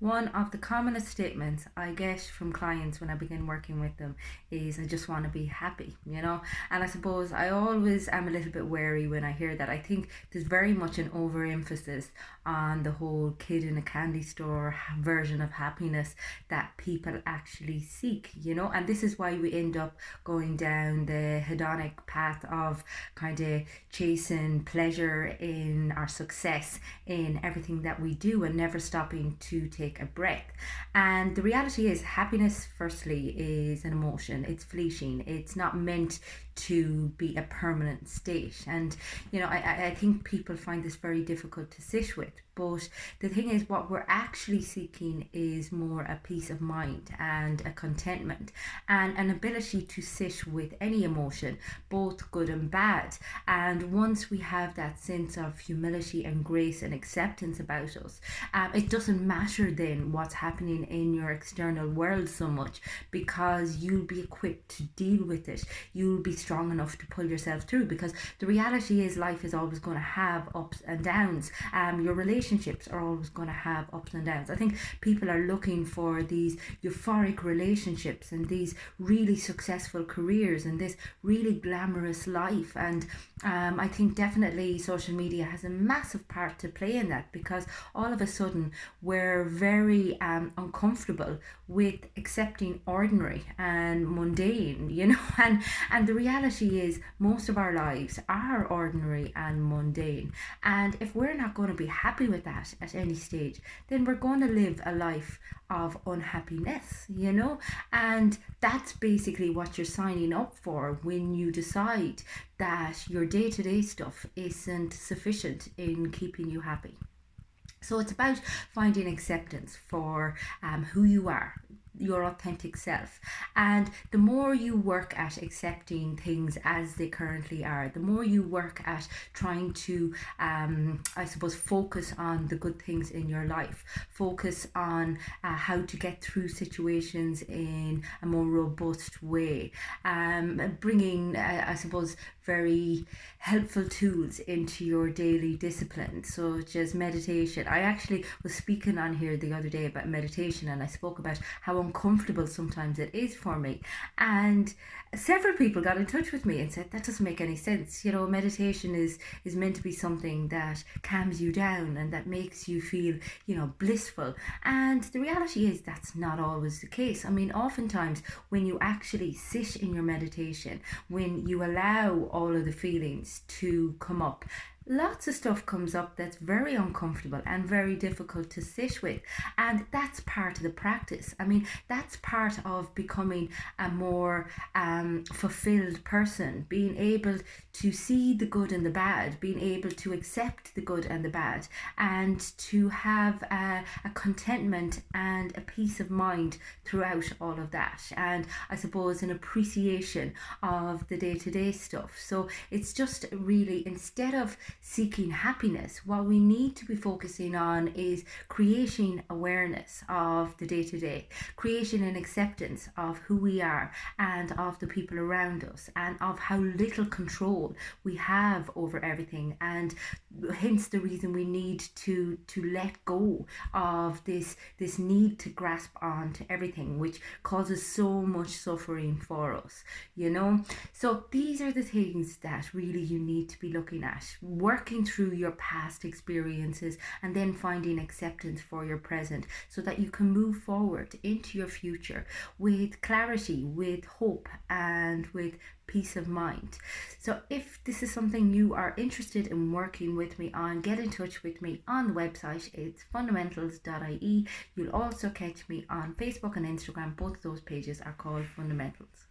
One of the commonest statements I get from clients when I begin working with them is, I just want to be happy. And I suppose I always am a little bit wary when I hear that. I think there's very much an overemphasis on the whole kid in a candy store version of happiness that people actually seek. And this is why we end up going down the hedonic path of kind of chasing pleasure in our success in everything that we do and never stopping to take a breath. And the reality is, happiness, firstly, is an emotion. It's fleeting. It's not meant to be a permanent state. And, I think people find this very difficult to sit with. But the thing is, what we're actually seeking is more a peace of mind and a contentment and an ability to sit with any emotion, both good and bad. And once we have that sense of humility and grace and acceptance about us, it doesn't matter then what's happening in your external world so much, because you'll be equipped to deal with it. You'll be strong enough to pull yourself through, because the reality is, life is always going to have ups and downs. Your relationships are always going to have ups and downs. I think people are looking for these euphoric relationships and these really successful careers and this really glamorous life. And I think definitely social media has a massive part to play in that, because all of a sudden we're very uncomfortable with accepting ordinary and mundane. And the reality is, most of our lives are ordinary and mundane. And if we're not going to be happy with that at any stage, then we're going to live a life of unhappiness. And that's basically what you're signing up for when you decide that your day-to-day stuff isn't sufficient in keeping you happy. So it's about finding acceptance for who you are, your authentic self. And the more you work at accepting things as they currently are, the more you work at trying to, I suppose, focus on the good things in your life, focus on how to get through situations in a more robust way, bringing, I suppose, very helpful tools into your daily discipline, such as meditation. I actually was speaking on here the other day about meditation, and I spoke about how uncomfortable sometimes it is for me. And several people got in touch with me and said, that doesn't make any sense. Meditation is meant to be something that calms you down and that makes you feel, blissful. And the reality is, that's not always the case. I mean, oftentimes when you actually sit in your meditation, when you allow all of the feelings to come up, lots of stuff comes up that's very uncomfortable and very difficult to sit with. And that's part of the practice. I mean, that's part of becoming a more fulfilled person, being able to see the good and the bad, being able to accept the good and the bad, and to have a contentment and a peace of mind throughout all of that. And I suppose an appreciation of the day-to-day stuff. So it's just really, instead of seeking happiness, what we need to be focusing on is creating awareness of the day-to-day, creating an acceptance of who we are and of the people around us, and of how little control we have over everything. And hence the reason we need to let go of this need to grasp on to everything, which causes so much suffering for us. So these are the things that really you need to be looking at, working through your past experiences and then finding acceptance for your present, so that you can move forward into your future with clarity, with hope, and with peace of mind. So if this is something you are interested in working with me on, get in touch with me on the website. It's fundamentals.ie. You'll also catch me on Facebook and Instagram. Both of those pages are called Fundamentals.